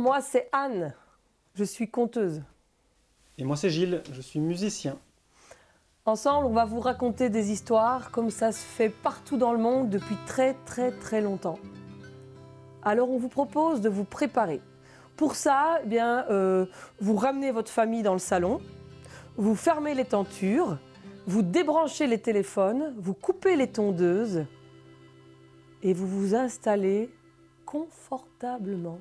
Bonjour, moi c'est Anne, je suis conteuse. Et moi c'est Gilles, je suis musicien. Ensemble, on va vous raconter des histoires comme ça se fait partout dans le monde depuis très longtemps. Alors on vous propose de vous préparer. Pour ça, eh bien, vous ramenez votre famille dans le salon, vous fermez les tentures, vous débranchez les téléphones, vous coupez les tondeuses et vous vous installez confortablement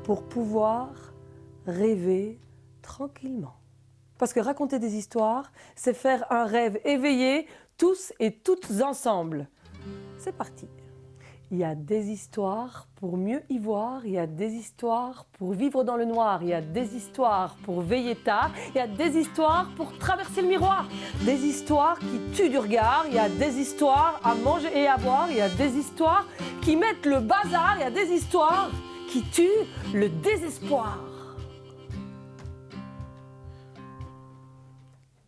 pour pouvoir rêver tranquillement. Parce que raconter des histoires, c'est faire un rêve éveillé, tous et toutes ensemble. C'est parti. Il y a des histoires pour mieux y voir, il y a des histoires pour vivre dans le noir, il y a des histoires pour veiller tard, il y a des histoires pour traverser le miroir, des histoires qui tuent du regard, il y a des histoires à manger et à boire, il y a des histoires qui mettent le bazar, il y a des histoires qui tuent le désespoir.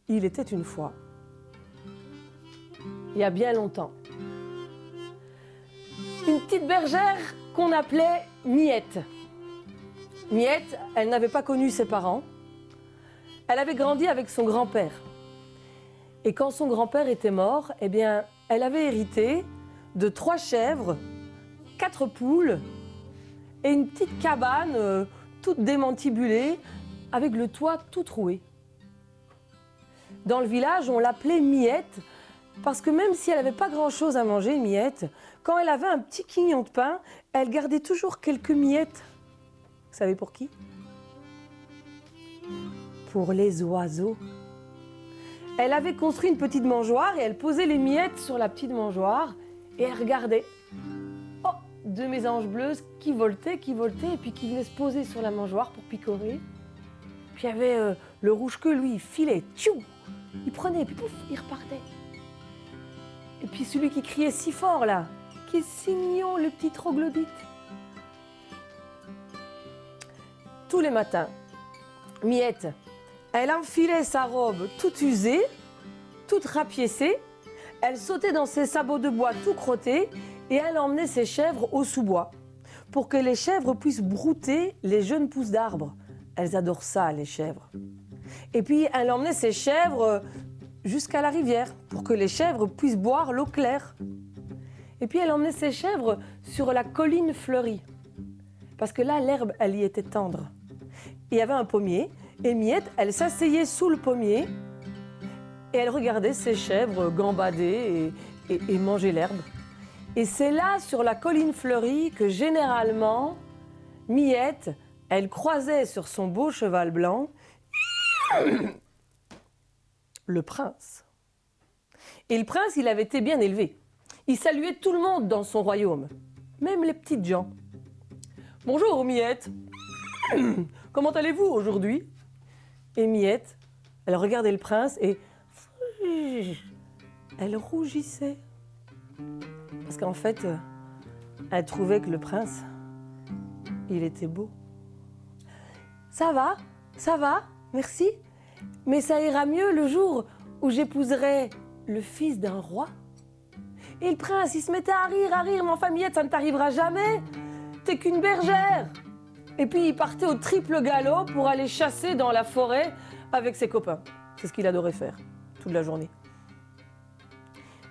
Il était une fois, il y a bien longtemps, une petite bergère qu'on appelait Miette. Miette, elle n'avait pas connu ses parents. Elle avait grandi avec son grand-père. Et quand son grand-père était mort, eh bien, elle avait hérité de 3 chèvres, 4 poules et une petite cabane toute démantibulée avec le toit tout troué. Dans le village, on l'appelait Miette parce que même si elle n'avait pas grand-chose à manger, Miette, quand elle avait un petit quignon de pain, elle gardait toujours quelques miettes. Vous savez pour qui? Pour les oiseaux. Elle avait construit une petite mangeoire et elle posait les miettes sur la petite mangeoire et elle regardait. Oh, 2 mésanges bleues qui voltaient et puis qui venaient se poser sur la mangeoire pour picorer. Puis il y avait le rouge-queue, lui, il filait, tchou, il prenait, puis pouf, il repartait. Et puis celui qui criait si fort là, qui est si mignon, le petit troglodyte. Tous les matins, Miette, elle enfilait sa robe toute usée, toute rapiécée, elle sautait dans ses sabots de bois tout crottés et elle emmenait ses chèvres au sous-bois pour que les chèvres puissent brouter les jeunes pousses d'arbres. Elles adorent ça, les chèvres. Et puis elle emmenait ses chèvres jusqu'à la rivière pour que les chèvres puissent boire l'eau claire. Et puis elle emmenait ses chèvres sur la colline fleurie parce que là, l'herbe, elle y était tendre. Il y avait un pommier et Miette, elle s'asseyait sous le pommier et elle regardait ses chèvres gambader et manger l'herbe. Et c'est là, sur la colline fleurie, que généralement, Miette, elle croisait sur son beau cheval blanc le prince. Et le prince, il avait été bien élevé. Il saluait tout le monde dans son royaume, même les petites gens. « Bonjour, Miette. Comment allez-vous aujourd'hui ?» Et Miette, elle regardait le prince et elle rougissait. Parce qu'en fait, elle trouvait que le prince, il était beau. « Ça va, merci. Mais ça ira mieux le jour où j'épouserai le fils d'un roi. » Et le prince, il se mettait à rire, mais enfin Miette, ça ne t'arrivera jamais. T'es qu'une bergère. Et puis il partait au triple galop pour aller chasser dans la forêt avec ses copains. C'est ce qu'il adorait faire, toute la journée.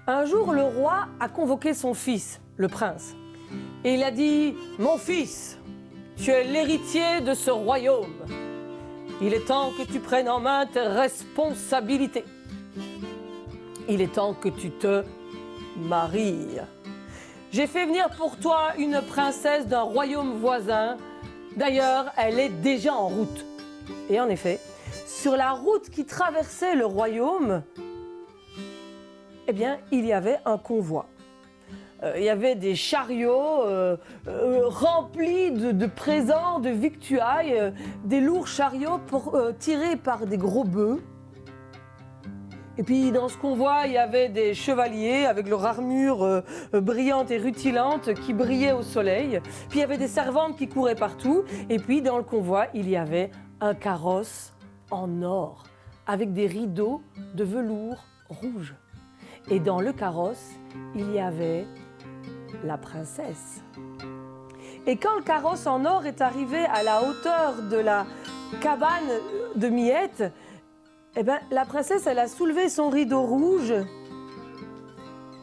Un jour, le roi a convoqué son fils, le prince. Et il a dit, « Mon fils, tu es l'héritier de ce royaume. Il est temps que tu prennes en main tes responsabilités. Il est temps que tu te maries. J'ai fait venir pour toi une princesse d'un royaume voisin. D'ailleurs, elle est déjà en route. » Et en effet, sur la route qui traversait le royaume, eh bien, il y avait un convoi. Il y avait des chariots remplis de présents, de victuailles, des lourds chariots tirés par des gros bœufs. Et puis dans ce convoi, il y avait des chevaliers avec leur armure brillante et rutilante qui brillaient au soleil. Puis il y avait des servantes qui couraient partout. Et puis dans le convoi, il y avait un carrosse en or avec des rideaux de velours rouge. Et dans le carrosse, il y avait la princesse. Et quand le carrosse en or est arrivé à la hauteur de la cabane de Miette, eh ben, la princesse, elle a soulevé son rideau rouge.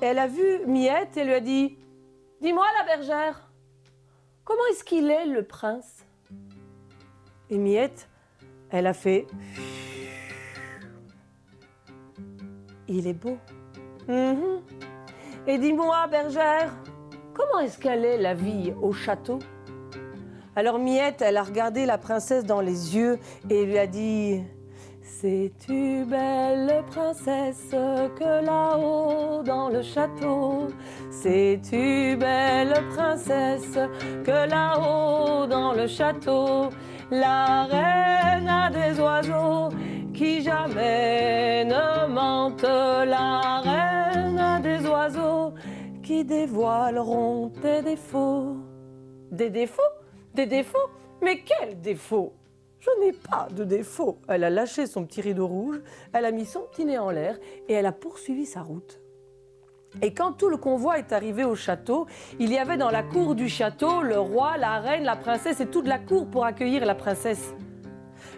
Et elle a vu Miette et lui a dit « Dis-moi, la bergère, comment est-ce qu'il est, le prince ?» Et Miette, elle a fait « Il est beau. Et dis-moi, bergère, comment est-ce qu'elle est, la vie au château ?» Alors Miette, elle a regardé la princesse dans les yeux et lui a dit « Sais-tu, belle princesse, que là-haut dans le château, sais-tu, belle princesse, que là-haut dans le château, la reine a des oiseaux qui jamais ne mentent, la reine a des oiseaux qui dévoileront tes défauts. » Des défauts? Des défauts? Mais quels défauts? Je n'ai pas de défauts. Elle a lâché son petit rideau rouge, elle a mis son petit nez en l'air et elle a poursuivi sa route. Et quand tout le convoi est arrivé au château, il y avait dans la cour du château le roi, la reine, la princesse et toute la cour pour accueillir la princesse.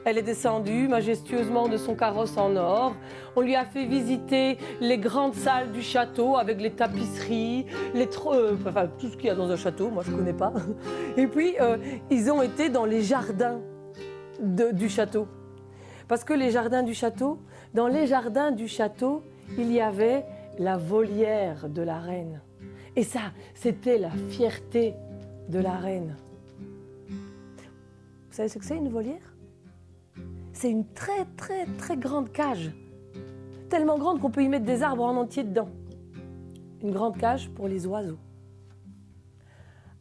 Elle est descendue majestueusement de son carrosse en or. On lui a fait visiter les grandes salles du château avec les tapisseries, enfin tout ce qu'il y a dans un château, moi je ne connais pas. Et puis ils ont été dans les jardins du château. Parce que les jardins du château, dans les jardins du château, il y avait la volière de la reine. Et ça, c'était la fierté de la reine. Vous savez ce que c'est une volière ? C'est une très très très grande cage, tellement grande qu'on peut y mettre des arbres en entier dedans. Une grande cage pour les oiseaux.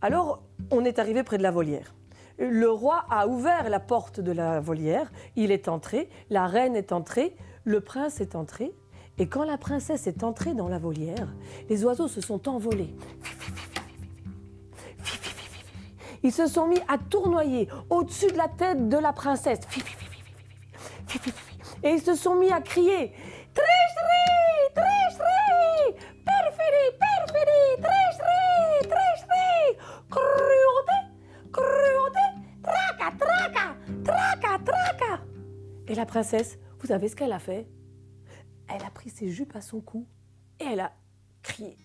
Alors, on est arrivé près de la volière. Le roi a ouvert la porte de la volière, il est entré, la reine est entrée, le prince est entré, et quand la princesse est entrée dans la volière, les oiseaux se sont envolés. Ils se sont mis à tournoyer au-dessus de la tête de la princesse. Et ils se sont mis à crier « Tricherie, tricherie, perfirie, perfirie, tricherie, tricherie, cruauté, cruauté, traca, traca, traca, traca !» Et la princesse, vous savez ce qu'elle a fait? Elle a pris ses jupes à son cou et elle a crié.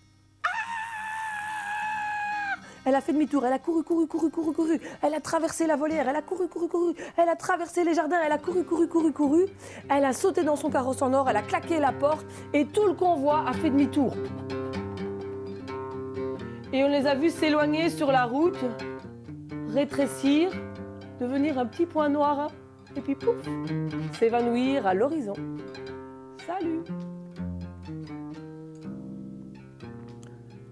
Elle a fait demi-tour, elle a couru, couru, couru, couru, couru. Elle a traversé la volière, elle a couru, couru, couru. Elle a traversé les jardins, elle a couru, couru, couru, couru. Elle a sauté dans son carrosse en or, elle a claqué la porte et tout le convoi a fait demi-tour. Et on les a vus s'éloigner sur la route, rétrécir, devenir un petit point noir et puis pouf, s'évanouir à l'horizon. Salut!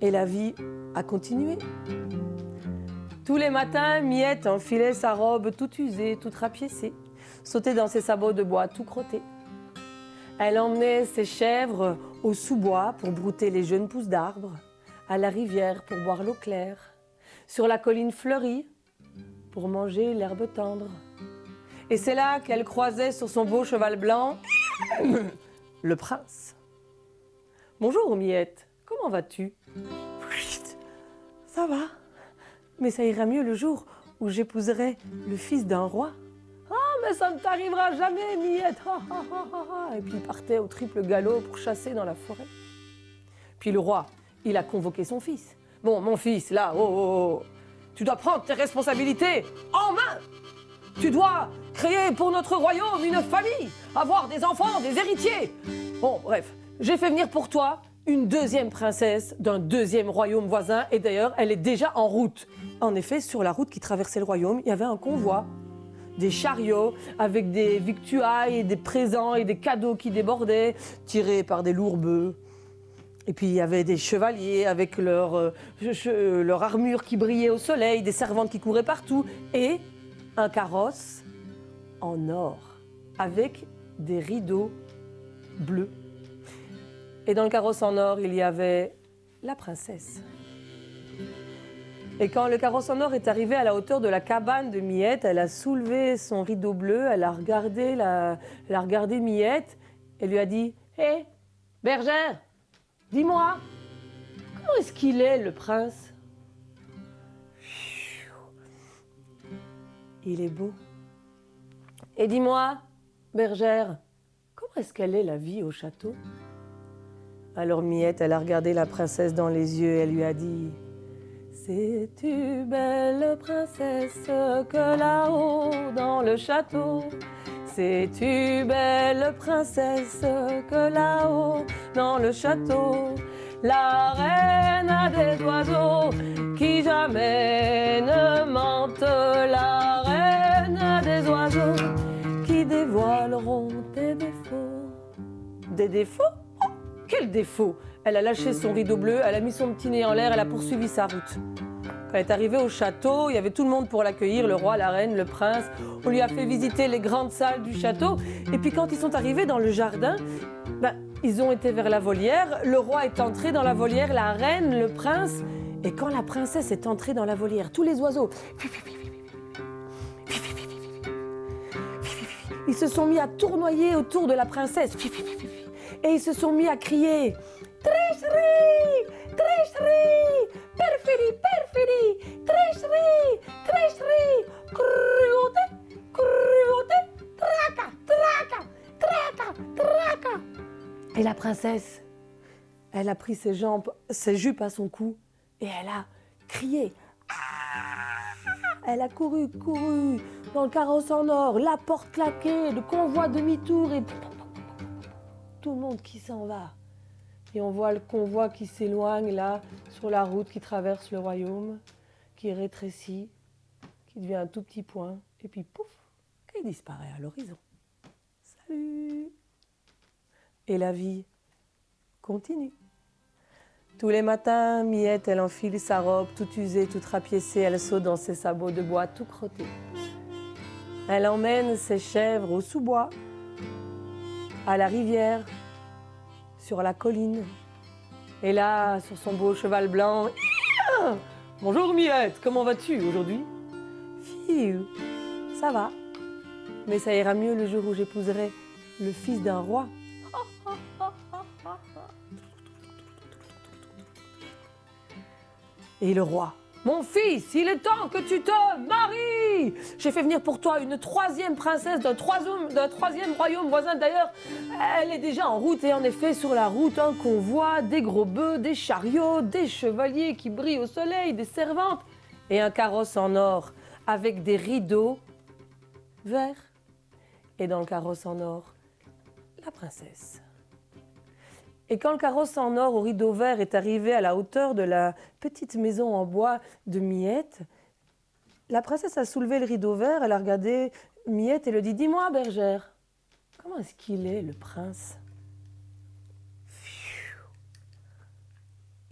Et la vie a continué. Tous les matins, Miette enfilait sa robe toute usée, toute rapiécée, sautait dans ses sabots de bois tout crottés. Elle emmenait ses chèvres au sous-bois pour brouter les jeunes pousses d'arbres, à la rivière pour boire l'eau claire, sur la colline fleurie pour manger l'herbe tendre. Et c'est là qu'elle croisait sur son beau cheval blanc le prince. « Bonjour Miette, comment vas-tu ?»« Ça va, mais ça ira mieux le jour où j'épouserai le fils d'un roi. »« Ah, mais ça ne t'arrivera jamais, Miette !» Et puis il partait au triple galop pour chasser dans la forêt. Puis le roi, il a convoqué son fils. « Bon, mon fils, là, tu dois prendre tes responsabilités en main. Tu dois créer pour notre royaume une famille, avoir des enfants, des héritiers. Bon, bref, j'ai fait venir pour toi une deuxième princesse d'un deuxième royaume voisin. Et d'ailleurs, elle est déjà en route. En effet, sur la route qui traversait le royaume, il y avait un convoi. Des chariots avec des victuailles et des présents et des cadeaux qui débordaient, tirés par des lourds bœufs. Et puis il y avait des chevaliers avec leur armure qui brillait au soleil, des servantes qui couraient partout, et un carrosse en or, avec des rideaux bleus. Et dans le carrosse en or, il y avait la princesse. Et quand le carrosse en or est arrivé à la hauteur de la cabane de Miette, elle a soulevé son rideau bleu, elle a regardé Miette et lui a dit « Hé, bergère, dis-moi, comment est-ce qu'il est, le prince ?» il est beau. Et dis-moi, bergère, comment est-ce qu'elle est la vie au château? Alors Miette, elle a regardé la princesse dans les yeux et elle lui a dit: sais-tu, belle princesse, que là-haut dans le château, sais-tu, belle princesse, que là-haut dans le château, la reine a des oiseaux qui jamais ne mentent, la reine a des oiseaux qui dévoileront tes défauts. Des défauts? Oh, quel défaut! Elle a lâché son rideau bleu, elle a mis son petit nez en l'air, elle a poursuivi sa route. Quand elle est arrivée au château, il y avait tout le monde pour l'accueillir, le roi, la reine, le prince. On lui a fait visiter les grandes salles du château. Et puis quand ils sont arrivés dans le jardin, ils ont été vers la volière. Le roi est entré dans la volière, la reine, le prince. Et quand la princesse est entrée dans la volière, tous les oiseaux, ils se sont mis à tournoyer autour de la princesse. Et ils se sont mis à crier: tricherie, tricherie, perfirie, perfirie, tricherie, tricherie, cruauté, cruauté, traca, traca, traca, traca. Et la princesse, elle a pris ses jambes, ses jupes à son cou et elle a crié. Elle a couru, couru dans le carrosse en or, la porte claquée, le convoi demi-tour et tout le monde qui s'en va. Et on voit le convoi qui s'éloigne là, sur la route qui traverse le royaume, qui rétrécit, qui devient un tout petit point, et puis pouf, qui disparaît à l'horizon. Salut! Et la vie continue. Tous les matins, Miette, elle enfile sa robe toute usée, toute rapiécée, elle saute dans ses sabots de bois tout crottés. Elle emmène ses chèvres au sous-bois, à la rivière, sur la colline. Et là, sur son beau cheval blanc, bonjour Miette, comment vas-tu aujourd'hui? Fiu, ça va. Mais ça ira mieux le jour où j'épouserai le fils d'un roi. Et le roi: mon fils, il est temps que tu te maries. J'ai fait venir pour toi une troisième princesse d'un troisième royaume voisin. D'ailleurs, elle est déjà en route. Et en effet, sur la route, un convoi, des gros bœufs, des chariots, des chevaliers qui brillent au soleil, des servantes et un carrosse en or avec des rideaux verts. Et dans le carrosse en or, la princesse. Et quand le carrosse en or au rideau vert est arrivé à la hauteur de la petite maison en bois de Miette, la princesse a soulevé le rideau vert, elle a regardé Miette et lui dit: dis-moi, bergère, comment est-ce qu'il est, le prince?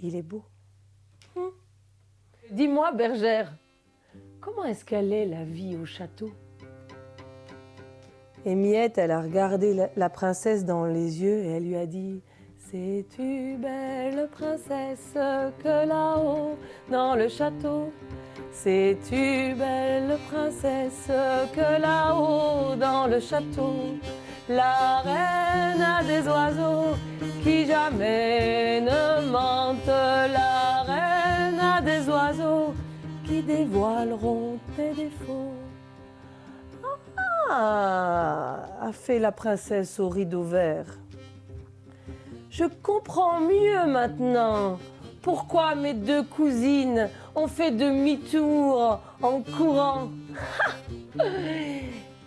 Il est beau. Dis-moi, bergère, comment est-ce qu'elle est, la vie au château? Et Miette, elle a regardé la princesse dans les yeux et elle lui a dit: sais-tu, belle princesse, que là-haut dans le château, sais-tu, belle princesse, que là-haut dans le château, la reine a des oiseaux qui jamais ne mentent, la reine a des oiseaux qui dévoileront tes défauts. Ah, a fait la princesse au rideau vert. Je comprends mieux maintenant pourquoi mes deux cousines ont fait demi-tour en courant.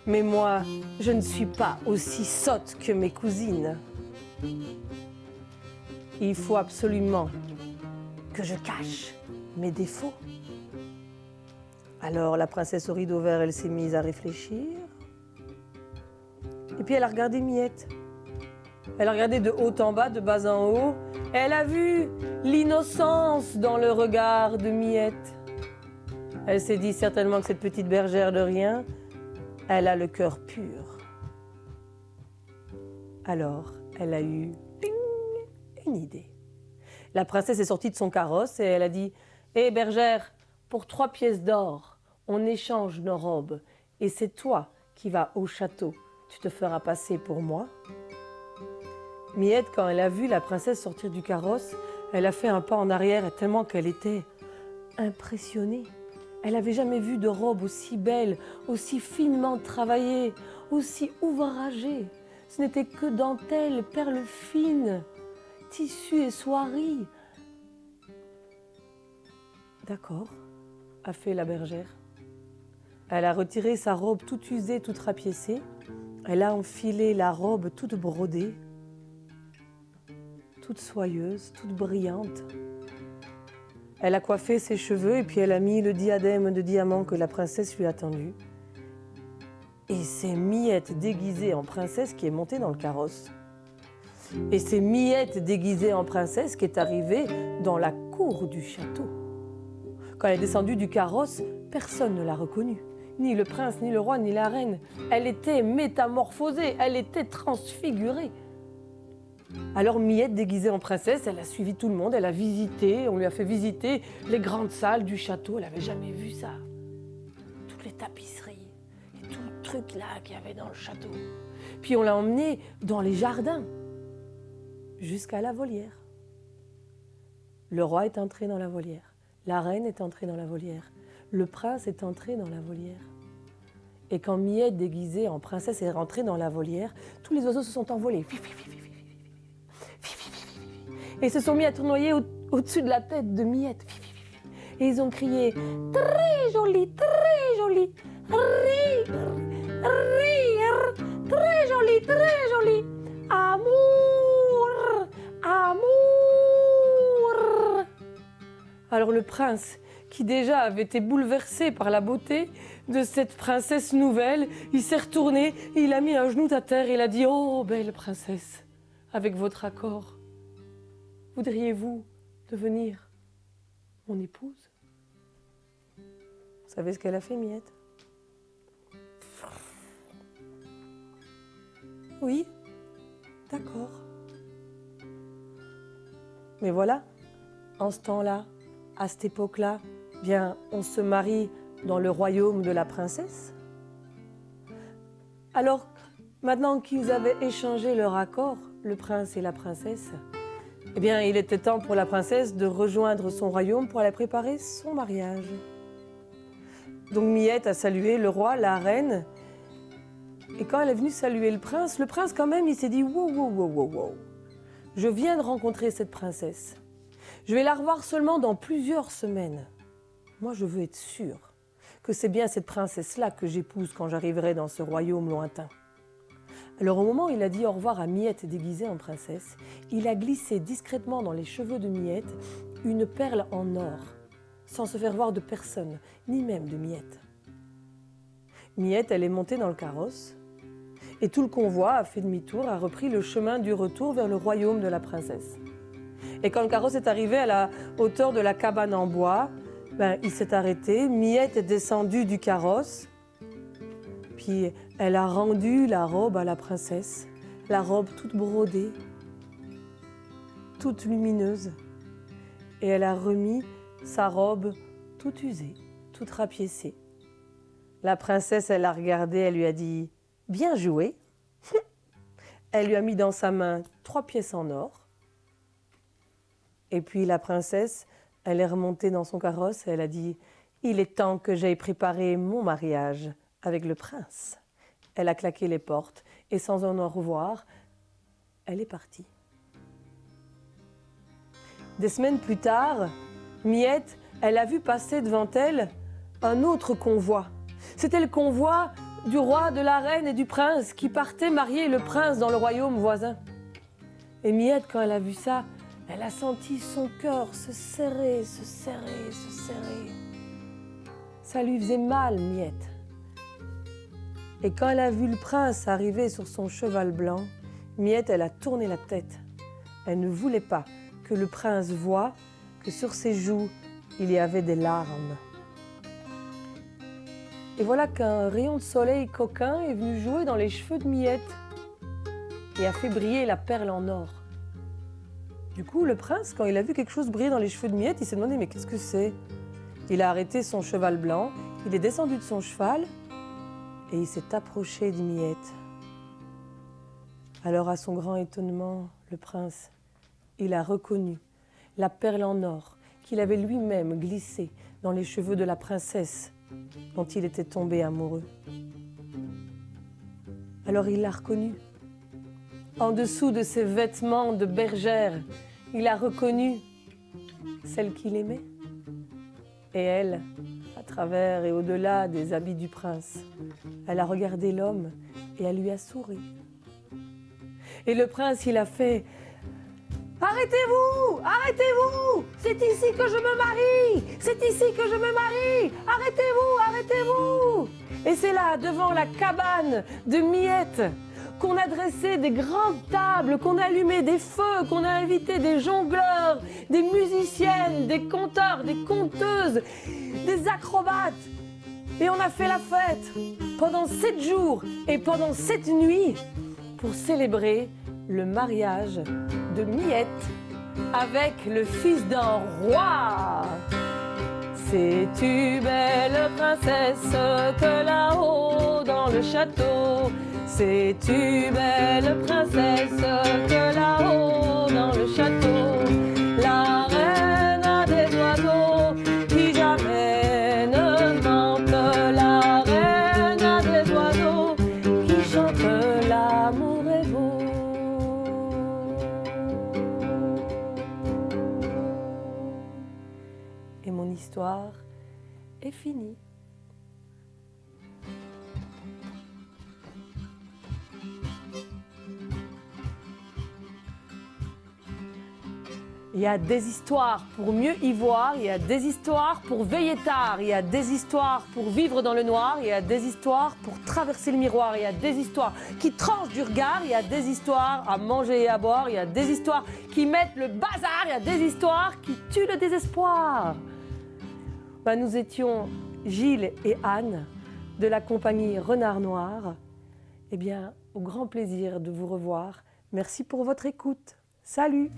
Mais moi, je ne suis pas aussi sotte que mes cousines. Il faut absolument que je cache mes défauts. Alors la princesse au rideau vert, elle s'est mise à réfléchir. Et puis elle a regardé Miette. Elle a regardé de haut en bas, de bas en haut. Et elle a vu l'innocence dans le regard de Miette. Elle s'est dit certainement que cette petite bergère de rien, elle a le cœur pur. Alors, elle a eu une idée. La princesse est sortie de son carrosse et elle a dit: hé bergère, pour 3 pièces d'or, on échange nos robes. Et c'est toi qui vas au château. Tu te feras passer pour moi. Miette, quand elle a vu la princesse sortir du carrosse, elle a fait un pas en arrière tellement qu'elle était impressionnée. Elle n'avait jamais vu de robe aussi belle, aussi finement travaillée, aussi ouvragée. Ce n'était que dentelle, perles fines, tissus et soieries. D'accord, a fait la bergère. Elle a retiré sa robe toute usée, toute rapiécée. Elle a enfilé la robe toute brodée, toute soyeuse, toute brillante. Elle a coiffé ses cheveux et puis elle a mis le diadème de diamants que la princesse lui a tendu. Et c'est Miette déguisée en princesse qui est montée dans le carrosse. Et c'est Miette déguisée en princesse qui est arrivée dans la cour du château. Quand elle est descendue du carrosse, personne ne l'a reconnue. Ni le prince, ni le roi, ni la reine. Elle était métamorphosée, elle était transfigurée. Alors Miette, déguisée en princesse, elle a suivi tout le monde, elle a visité, on lui a fait visiter les grandes salles du château, elle n'avait jamais vu ça. Toutes les tapisseries et tout le truc là qu'il y avait dans le château. Puis on l'a emmenée dans les jardins, jusqu'à la volière. Le roi est entré dans la volière, la reine est entrée dans la volière, le prince est entré dans la volière. Et quand Miette, déguisée en princesse, est rentrée dans la volière, tous les oiseaux se sont envolés. Et se sont mis à tournoyer au-dessus de la tête de Miette. Et ils ont crié « Très joli, très joli, très joli, très joli, amour, amour !» Alors le prince, qui déjà avait été bouleversé par la beauté de cette princesse nouvelle, il s'est retourné, il a mis un genou à terre et il a dit « Oh, belle princesse, avec votre accord, voudriez-vous devenir mon épouse ?» Vous savez ce qu'elle a fait, Miette? Oui, d'accord. Mais voilà, en ce temps-là, à cette époque-là, bien, on se marie dans le royaume de la princesse. Alors, maintenant qu'ils avaient échangé leur accord, le prince et la princesse, eh bien, il était temps pour la princesse de rejoindre son royaume pour aller préparer son mariage. Donc Miette a salué le roi, la reine, et quand elle est venue saluer le prince quand même, il s'est dit « Wow, wow, wow, wow, wow. Je viens de rencontrer cette princesse. Je vais la revoir seulement dans plusieurs semaines. Moi, je veux être sûr que c'est bien cette princesse-là que j'épouse quand j'arriverai dans ce royaume lointain. » Alors au moment où il a dit au revoir à Miette déguisée en princesse, il a glissé discrètement dans les cheveux de Miette une perle en or, sans se faire voir de personne, ni même de Miette. Miette, elle est montée dans le carrosse, et tout le convoi a fait demi-tour, a repris le chemin du retour vers le royaume de la princesse. Et quand le carrosse est arrivé à la hauteur de la cabane en bois, il s'est arrêté, Miette est descendue du carrosse, puis elle a rendu la robe à la princesse, la robe toute brodée, toute lumineuse, et elle a remis sa robe toute usée, toute rapiécée. La princesse, elle l'a regardée, elle lui a dit « Bien joué !» Elle lui a mis dans sa main 3 pièces en or. Et puis la princesse, elle est remontée dans son carrosse et elle a dit « Il est temps que j'aille préparer mon mariage avec le prince. » Elle a claqué les portes et sans un au revoir, elle est partie. Des semaines plus tard, Miette, elle a vu passer devant elle un autre convoi. C'était le convoi du roi, de la reine et du prince qui partaient marier le prince dans le royaume voisin. Et Miette, quand elle a vu ça, elle a senti son cœur se serrer, se serrer, se serrer. Ça lui faisait mal, Miette. Et quand elle a vu le prince arriver sur son cheval blanc, Miette, elle a tourné la tête. Elle ne voulait pas que le prince voie que sur ses joues, il y avait des larmes. Et voilà qu'un rayon de soleil coquin est venu jouer dans les cheveux de Miette et a fait briller la perle en or. Du coup, le prince, quand il a vu quelque chose briller dans les cheveux de Miette, il s'est demandé « mais qu'est-ce que c'est ?» Il a arrêté son cheval blanc, il est descendu de son cheval et il s'est approché de Miette. Alors, à son grand étonnement, le prince, il a reconnu la perle en or qu'il avait lui-même glissée dans les cheveux de la princesse dont il était tombé amoureux. Alors il l'a reconnue. En dessous de ses vêtements de bergère, il a reconnu celle qu'il aimait. Et elle, à travers et au-delà des habits du prince, elle a regardé l'homme et elle lui a souri. Et le prince, il a fait « Arrêtez-vous! Arrêtez-vous! C'est ici que je me marie! C'est ici que je me marie! Arrêtez-vous! Arrêtez-vous » Et c'est là, devant la cabane de Miette, qu'on a dressé des grandes tables, qu'on a allumé des feux, qu'on a invité des jongleurs, des musiciennes, des conteurs, des conteuses, des acrobates. Et on a fait la fête pendant 7 jours et pendant 7 nuits pour célébrer le mariage de Miette avec le fils d'un roi. Sais-tu, belle princesse, que là-haut dans le château, sais-tu, belle princesse, que là-haut dans le château, la reine a des oiseaux qui jamais ne mentent, la reine a des oiseaux qui chantent l'amour est beau. Et mon histoire est finie. Il y a des histoires pour mieux y voir, il y a des histoires pour veiller tard, il y a des histoires pour vivre dans le noir, il y a des histoires pour traverser le miroir, il y a des histoires qui tranchent du regard, il y a des histoires à manger et à boire, il y a des histoires qui mettent le bazar, il y a des histoires qui tuent le désespoir. Nous étions Gilles et Anne de la compagnie Renard Noir. Eh bien, au grand plaisir de vous revoir. Merci pour votre écoute. Salut!